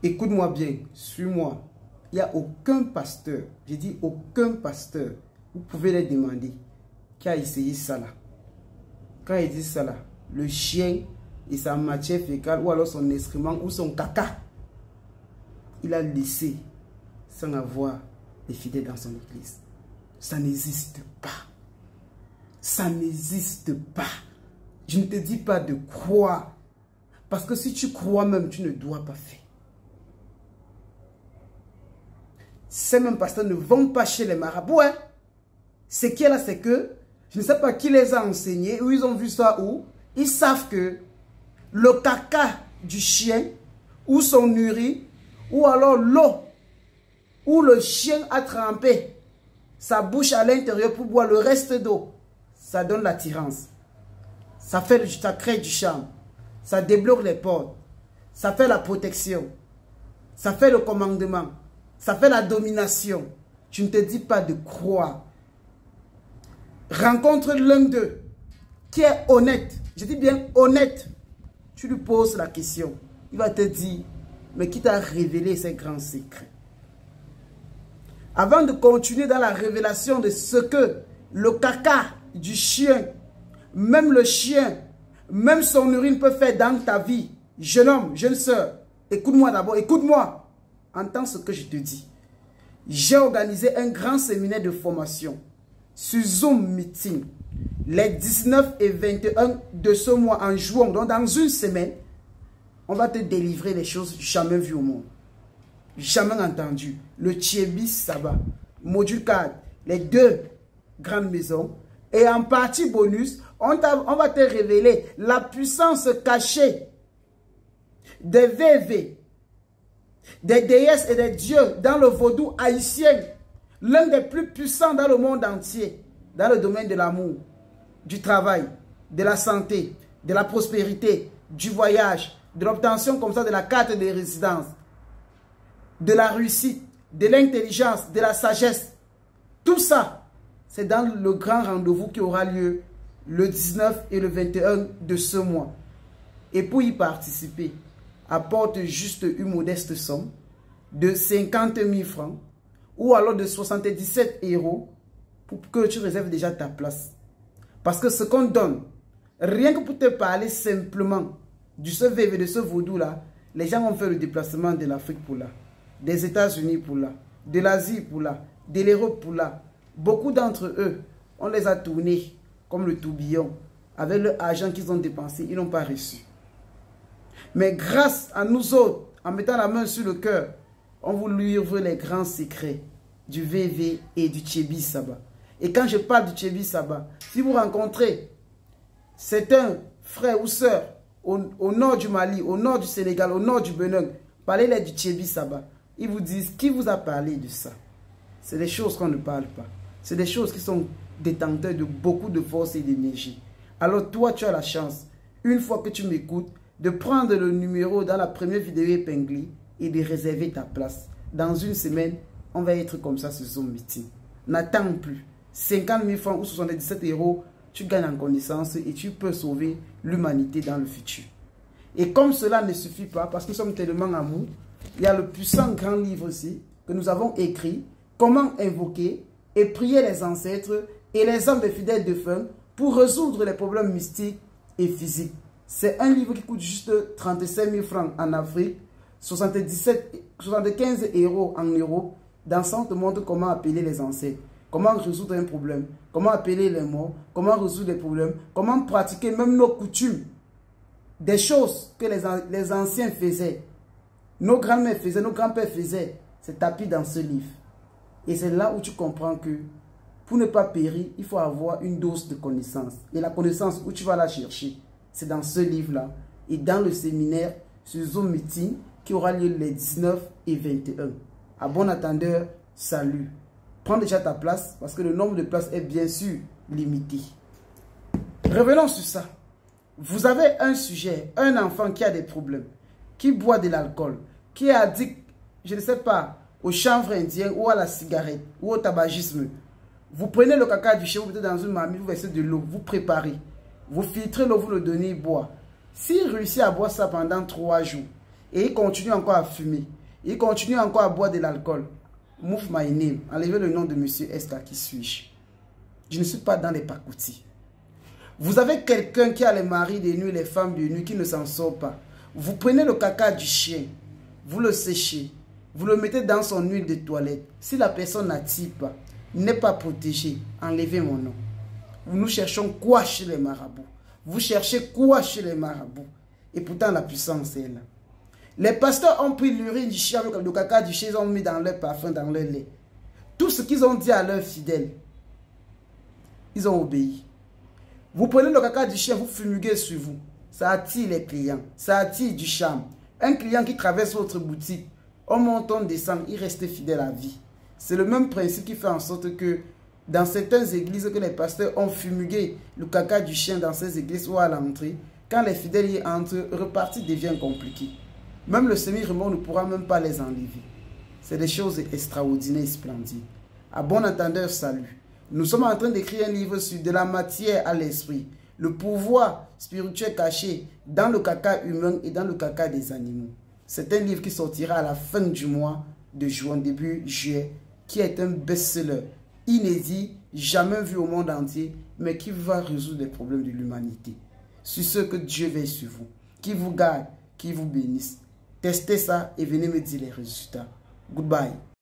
Écoute-moi bien, suis-moi. Il n'y a aucun pasteur, j'ai dit aucun pasteur, vous pouvez les demander, qui a essayé ça là. Quand il dit ça là, le chien et sa matière fécale ou alors son excrément ou son caca, il a laissé sans avoir des fidèles dans son église. Ça n'existe pas. Ça n'existe pas. Je ne te dis pas de croire. Parce que si tu crois même, tu ne dois pas faire. Ces mêmes pasteurs ne vont pas chez les marabouts. Hein. Ce qui est là, c'est que, je ne sais pas qui les a enseignés, ou ils ont vu ça où, ils savent que le caca du chien, ou son urine, ou alors l'eau, où le chien a trempé sa bouche à l'intérieur pour boire le reste d'eau, ça donne l'attirance. Ça crée du charme. Ça débloque les portes. Ça fait la protection. Ça fait le commandement. Ça fait la domination. Tu ne te dis pas de croire. Rencontre l'un d'eux qui est honnête. Je dis bien honnête. Tu lui poses la question. Il va te dire, mais qui t'a révélé ces grands secrets? Avant de continuer dans la révélation de ce que le caca du chien, même le chien, même son urine peut faire dans ta vie, jeune homme, jeune sœur, écoute-moi d'abord, écoute-moi, entends ce que je te dis. J'ai organisé un grand séminaire de formation sur Zoom Meeting les 19 et 21 de ce mois en juin. Donc dans une semaine, on va te délivrer les choses jamais vues au monde. Jamais entendu. Le Tchebi Saba, module 4, les deux grandes maisons. Et en partie bonus, on va te révéler la puissance cachée des VV, des déesses et des dieux dans le vaudou haïtien. L'un des plus puissants dans le monde entier, dans le domaine de l'amour, du travail, de la santé, de la prospérité, du voyage, de l'obtention comme ça de la carte de résidence, de la réussite, de l'intelligence, de la sagesse. Tout ça, c'est dans le grand rendez-vous qui aura lieu le 19 et le 21 de ce mois. Et pour y participer, apporte juste une modeste somme de 50 000 francs ou alors de 77 € pour que tu réserves déjà ta place. Parce que ce qu'on donne, rien que pour te parler simplement de ce VV, de ce vaudou-là, les gens ont fait le déplacement de l'Afrique pour là, des États-Unis pour là, de l'Asie pour là, de l'Europe pour là. Beaucoup d'entre eux, on les a tournés comme le tourbillon. Avec l'argent qu'ils ont dépensé, ils n'ont pas reçu. Mais grâce à nous autres, en mettant la main sur le cœur, on vous livre les grands secrets du VV et du Tchebi Saba. Et quand je parle du Tchebi Saba, si vous rencontrez certains frères ou sœurs au nord du Mali, au nord du Sénégal, au nord du Bénin, parlez-les du Tchebi Saba. Ils vous disent, qui vous a parlé de ça? C'est des choses qu'on ne parle pas. C'est des choses qui sont détenteurs de beaucoup de force et d'énergie. Alors toi, tu as la chance, une fois que tu m'écoutes, de prendre le numéro dans la première vidéo épinglée et de réserver ta place. Dans une semaine, on va être comme ça sur Zoom Meeting. N'attends plus. 50 000 francs ou 77 €, tu gagnes en connaissance et tu peux sauver l'humanité dans le futur. Et comme cela ne suffit pas, parce que nous sommes tellement amour, il y a le puissant grand livre aussi que nous avons écrit, comment invoquer et prier les ancêtres et les hommes des fidèles défunts pour résoudre les problèmes mystiques et physiques. C'est un livre qui coûte juste 35 000 francs en Afrique, 75 € en Europe. Dans ça, on te montre comment appeler les ancêtres, comment résoudre un problème, comment appeler les morts, comment résoudre les problèmes, comment pratiquer même nos coutumes. Des choses que les anciens faisaient, nos grands-mères faisaient, nos grands-pères faisaient, c'est tapis dans ce livre. Et c'est là où tu comprends que pour ne pas périr, il faut avoir une dose de connaissance. Et la connaissance, où tu vas la chercher, c'est dans ce livre-là. Et dans le séminaire sur Zoom Meeting qui aura lieu les 19 et 21. À bon attendeur, salut. Prends déjà ta place parce que le nombre de places est bien sûr limité. Revenons sur ça. Vous avez un sujet, un enfant qui a des problèmes, qui boit de l'alcool, qui est addict, je ne sais pas, au chanvre indien ou à la cigarette ou au tabagisme. Vous prenez le caca du chien, vous mettez dans une marmite, vous versez de l'eau, vous préparez. Vous filtrez l'eau, vous le donnez boire. S'il réussit à boire ça pendant 3 jours et il continue encore à fumer, il continue encore à boire de l'alcool, move my name, enlevez le nom de monsieur Esther, qui suis-je? Je ne suis pas dans les pacoutis. Vous avez quelqu'un qui a les maris de nuit, les femmes de nuit, qui ne s'en sort pas. Vous prenez le caca du chien, vous le séchez, vous le mettez dans son huile de toilette. Si la personne n'attire pas, n'est pas protégée, enlevez mon nom. Nous cherchons quoi chez les marabouts? Vous cherchez quoi chez les marabouts? Et pourtant la puissance est là. Les pasteurs ont pris l'urine du chien, le caca du chien, ils ont mis dans leur parfum, dans leur lait. Tout ce qu'ils ont dit à leurs fidèles, ils ont obéi. Vous prenez le caca du chien, vous fumiguez sur vous. Ça attire les clients, ça attire du charme. Un client qui traverse votre boutique, on monte, on descend, il reste fidèle à vie. C'est le même principe qui fait en sorte que dans certaines églises que les pasteurs ont fumigué le caca du chien dans ces églises ou à l'entrée, quand les fidèles y entrent, repartir devient compliqué. Même le semi-remords ne pourra même pas les enlever. C'est des choses extraordinaires et splendides. À bon entendeur, salut. Nous sommes en train d'écrire un livre sur de la matière à l'esprit. Le pouvoir spirituel caché dans le caca humain et dans le caca des animaux. C'est un livre qui sortira à la fin du mois de juin, début juillet, qui est un best-seller inédit, jamais vu au monde entier, mais qui va résoudre les problèmes de l'humanité. Sur ce, que Dieu veille sur vous, qui vous garde, qui vous bénisse. Testez ça et venez me dire les résultats. Goodbye.